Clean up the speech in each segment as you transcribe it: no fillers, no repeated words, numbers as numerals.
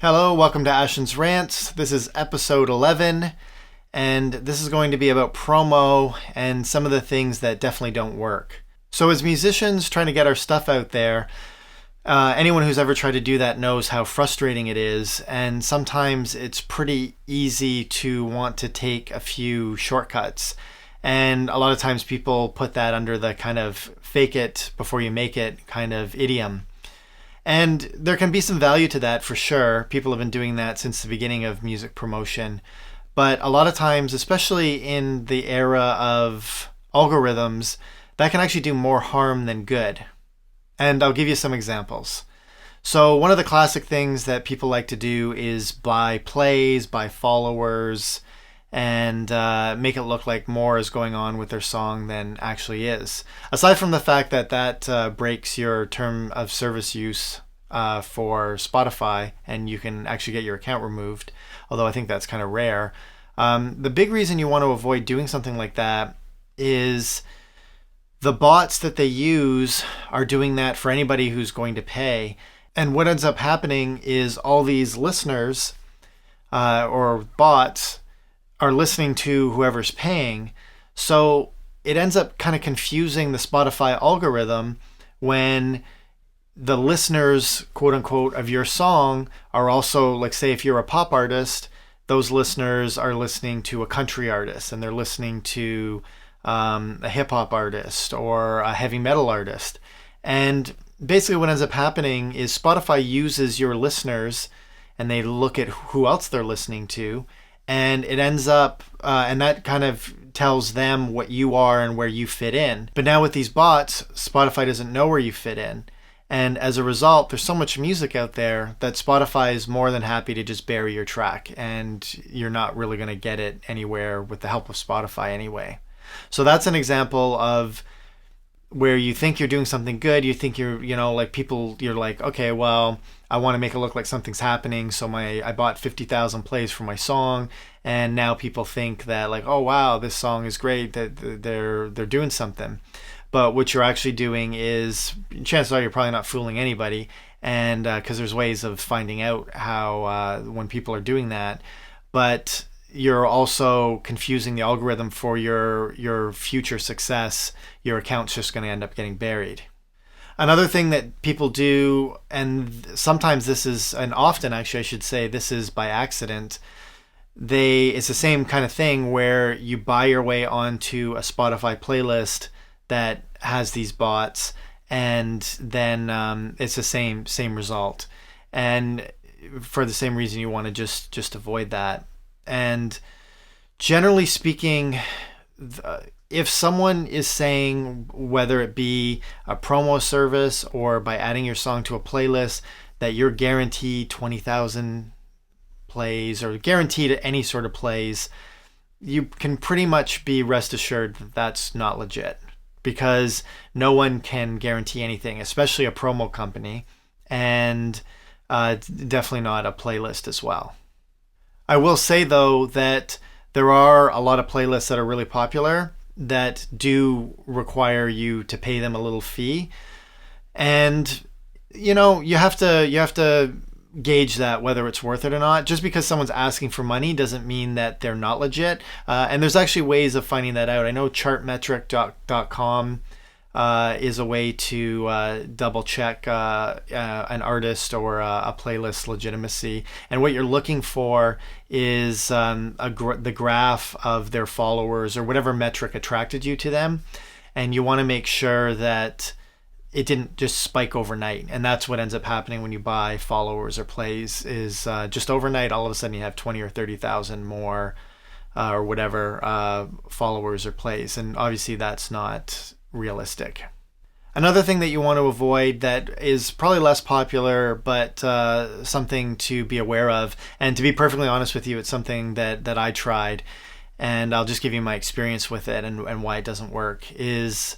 Hello, welcome to Ashton's Rants. This is episode 11, and this is going to be about promo and some of the things that definitely don't work. So as musicians trying to get our stuff out there, anyone who's ever tried to do that knows how frustrating it is, and sometimes it's pretty easy to want to take a few shortcuts. And a lot of times people put that under the kind of fake it before you make it kind of idiom. And there can be some value to that for sure. People have been doing that since the beginning of music promotion. But a lot of times, especially in the era of algorithms, that can actually do more harm than good. And I'll give you some examples. So one of the classic things that people like to do is buy plays, buy followers, and make it look like more is going on with their song than actually is. Aside from the fact that that breaks your term of service use for Spotify, and you can actually get your account removed, although I think that's kind of rare. The big reason you want to avoid doing something like that is the bots that they use are doing that for anybody who's going to pay. And what ends up happening is all these listeners or bots are listening to whoever's paying. So it ends up kind of confusing the Spotify algorithm when the listeners, quote unquote, of your song are also, like, say if you're a pop artist, those listeners are listening to a country artist, and they're listening to a hip hop artist or a heavy metal artist. And basically what ends up happening is Spotify uses your listeners and they look at who else they're listening to, and it ends up, and that kind of tells them what you are and where you fit in. But now with these bots, Spotify doesn't know where you fit in. And as a result, there's so much music out there that Spotify is more than happy to just bury your track, and you're not really going to get it anywhere with the help of Spotify anyway. So that's an example of where you think you're doing something good. You think you're like, okay, well, I want to make it look like something's happening. So I bought 50,000 plays for my song. And now people think that, like, oh, wow, this song is great, that they're doing something. But what you're actually doing is, chances are you're probably not fooling anybody. And because there's ways of finding out how when people are doing that. But you're also confusing the algorithm for your future success. Your account's just going to end up getting buried. Another thing that people do, and sometimes this is, and often actually I should say, this is by accident, it's the same kind of thing where you buy your way onto a Spotify playlist that has these bots, and then it's the same result. And for the same reason, you want to just avoid that. And generally speaking, if someone is saying, whether it be a promo service or by adding your song to a playlist, that you're guaranteed 20,000 plays or guaranteed any sort of plays, you can pretty much be rest assured that that's not legit, because no one can guarantee anything, especially a promo company, and definitely not a playlist as well. I will say, though, that there are a lot of playlists that are really popular that do require you to pay them a little fee. And, you have to gauge that, whether it's worth it or not. Just because someone's asking for money doesn't mean that they're not legit. And there's actually ways of finding that out. I know chartmetric.com is a way to double check an artist or a playlist legitimacy. And what you're looking for is the graph of their followers or whatever metric attracted you to them. And you want to make sure that it didn't just spike overnight. And that's what ends up happening when you buy followers or plays, is just overnight, all of a sudden you have 20 or 30,000 more or whatever followers or plays. And obviously that's not realistic. Another thing that you want to avoid that is probably less popular, but something to be aware of, and to be perfectly honest with you, it's something that I tried, and I'll just give you my experience with it and why it doesn't work, is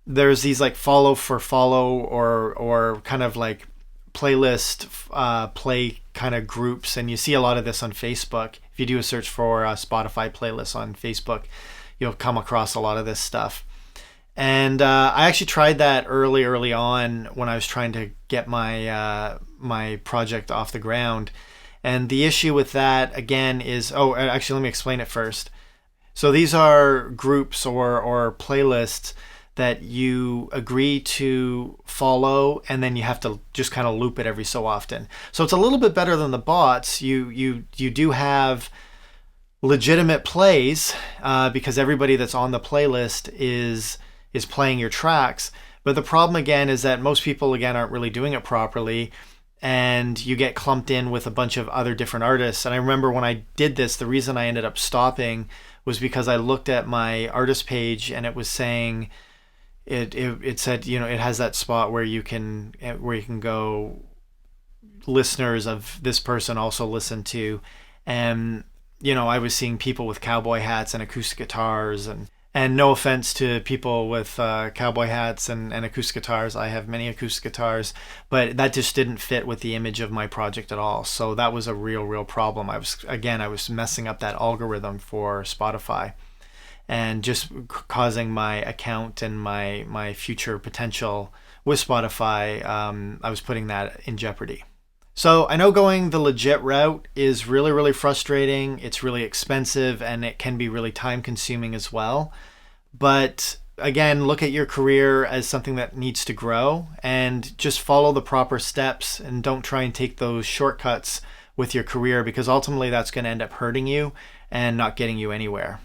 there's these like follow for follow or kind of like playlist play kind of groups, and you see a lot of this on Facebook. If you do a search for Spotify playlists on Facebook, you'll come across a lot of this stuff. And I actually tried that early on when I was trying to get my project off the ground. And the issue with that again is, actually, let me explain it first. So these are groups or playlists that you agree to follow, and then you have to just kind of loop it every so often. So it's a little bit better than the bots. You do have legitimate plays because everybody that's on the playlist is playing your tracks. But the problem again is that most people again aren't really doing it properly, and you get clumped in with a bunch of other different artists. And I remember when I did this, the reason I ended up stopping was because I looked at my artist page and it was saying it said, it has that spot where you can go, listeners of this person also listen to, and I was seeing people with cowboy hats and acoustic guitars, and no offense to people with cowboy hats and acoustic guitars. I have many acoustic guitars, but that just didn't fit with the image of my project at all. So that was a real problem. I was messing up that algorithm for Spotify and just causing my account and my future potential with Spotify. I was putting that in jeopardy. So I know going the legit route is really frustrating. It's really expensive, and it can be really time consuming as well. But again, look at your career as something that needs to grow, and just follow the proper steps, and don't try and take those shortcuts with your career, because ultimately that's going to end up hurting you and not getting you anywhere.